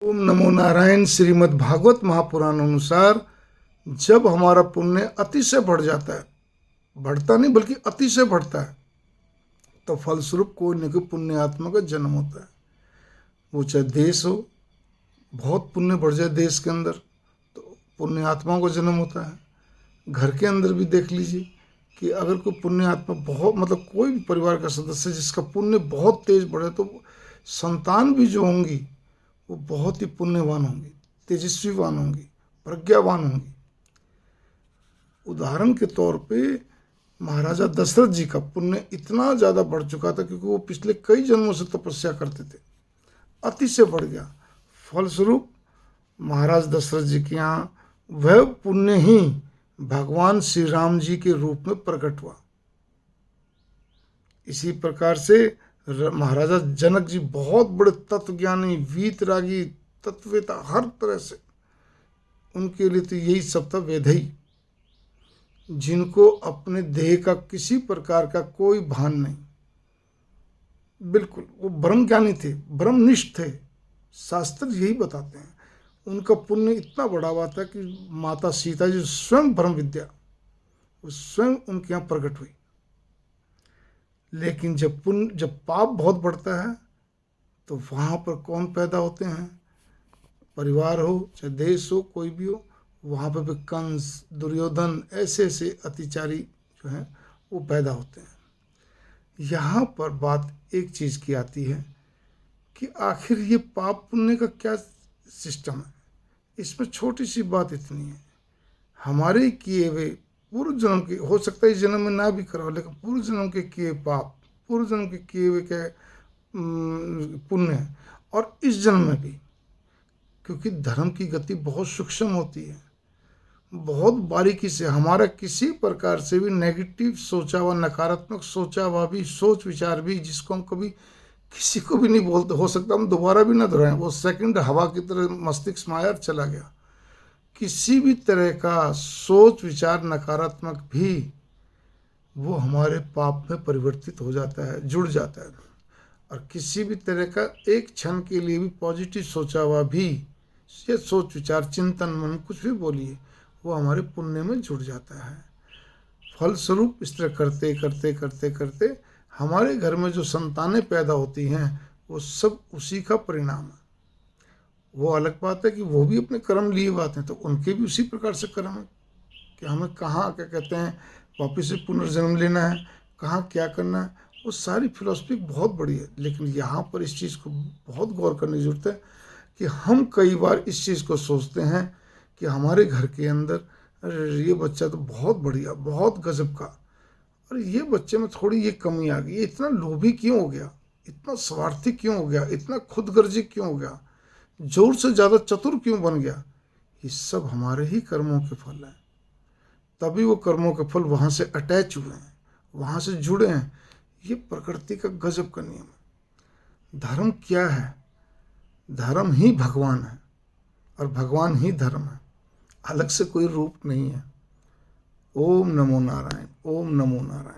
ओम नमो नारायण। श्रीमद् भागवत महापुराण अनुसार जब हमारा पुण्य अतिशय बढ़ जाता है, बढ़ता नहीं बल्कि अतिशय बढ़ता है, तो फलस्वरूप कोई न कोई पुण्य आत्मा का जन्म होता है। वो चाहे देश हो, बहुत पुण्य बढ़ जाए देश के अंदर तो पुण्य आत्माओं का जन्म होता है। घर के अंदर भी देख लीजिए कि अगर कोई पुण्य आत्मा बहुत कोई भी परिवार का सदस्य जिसका पुण्य बहुत तेज बढ़े तो संतान भी जो होंगी वो बहुत ही पुण्यवान होंगी, तेजस्वीवान होंगी, प्रज्ञावान होंगी। उदाहरण के तौर पे महाराजा दशरथ जी का पुण्य इतना ज़्यादा बढ़ चुका था क्योंकि वो पिछले कई जन्मों से तपस्या करते थे, अतिशय बढ़ गया। फलस्वरूप महाराज दशरथ जी के यहाँ वह पुण्य ही भगवान श्री राम जी के रूप में प्रकट हुआ। इसी प्रकार से महाराजा जनक जी बहुत बड़े तत्वज्ञानी, वीतरागी, तत्ववेता, हर तरह से उनके लिए तो यही सब था वेदई, जिनको अपने देह का किसी प्रकार का कोई भान नहीं, बिल्कुल वो ब्रह्मज्ञानी थे, ब्रह्मनिष्ठ थे। शास्त्र यही बताते हैं। उनका पुण्य इतना बढ़ा हुआ था कि माता सीता जी स्वयं ब्रह्म विद्या वो स्वयं उनके यहाँ प्रकट हुई। लेकिन जब पाप बहुत बढ़ता है तो वहाँ पर कौन पैदा होते हैं? परिवार हो चाहे देश हो, कोई भी हो, वहाँ पर भी कंस, दुर्योधन, ऐसे ऐसे अतिचारी जो हैं वो पैदा होते हैं। यहाँ पर बात एक चीज़ की आती है कि आखिर ये पाप पुण्य का क्या सिस्टम है। इसमें छोटी सी बात इतनी है, हमारे किए हुए पूर्व जन्म के, हो सकता है इस जन्म में ना भी करो, लेकिन पूर्व जन्म के किए पाप, पूर्व जन्म के किए हुए क्या पुण्य, और इस जन्म में भी, क्योंकि धर्म की गति बहुत सूक्ष्म होती है, बहुत बारीकी से। हमारा किसी प्रकार से भी नेगेटिव सोचा हुआ, नकारात्मक सोचा हुआ भी सोच विचार भी, जिसको हम कभी किसी को भी नहीं बोलते, हो सकता हम दोबारा भी ना दोहराएं, वो सेकंड हवा की तरह मस्तिष्क में आया चला गया। किसी भी तरह का सोच विचार नकारात्मक भी वो हमारे पाप में परिवर्तित हो जाता है, जुड़ जाता है। और किसी भी तरह का एक क्षण के लिए भी पॉजिटिव सोचा हुआ भी, ये सोच विचार, चिंतन, मन, कुछ भी बोलिए, वो हमारे पुण्य में जुड़ जाता है। फलस्वरूप इस तरह करते करते करते करते हमारे घर में जो संतानें पैदा होती हैं वो सब उसी का परिणाम है। वो अलग बात है कि वो भी अपने कर्म लिए हुए आते हैं, तो उनके भी उसी प्रकार से कर्म है कि हमें कहाँ क्या कहते हैं वापिस से पुनर्जन्म लेना है, कहाँ क्या करना है। वो सारी फिलॉसफी बहुत बड़ी है, लेकिन यहाँ पर इस चीज़ को बहुत गौर करने की ज़रूरत है कि हम कई बार इस चीज़ को सोचते हैं कि हमारे घर के अंदर अरे ये बच्चा तो बहुत बढ़िया, बहुत गजब का, और ये बच्चे में थोड़ी ये कमी आ गई, ये इतना लोभी क्यों हो गया, इतना स्वार्थी क्यों हो गया, इतना खुदगर्जी क्यों हो गया, जोर से ज़्यादा चतुर क्यों बन गया। ये सब हमारे ही कर्मों के फल हैं। तभी वो कर्मों के फल वहाँ से अटैच हुए हैं, वहाँ से जुड़े हैं। ये प्रकृति का गजब का नियम है। धर्म क्या है? धर्म ही भगवान है और भगवान ही धर्म है, अलग से कोई रूप नहीं है। ओम नमो नारायण, ओम नमो नारायण।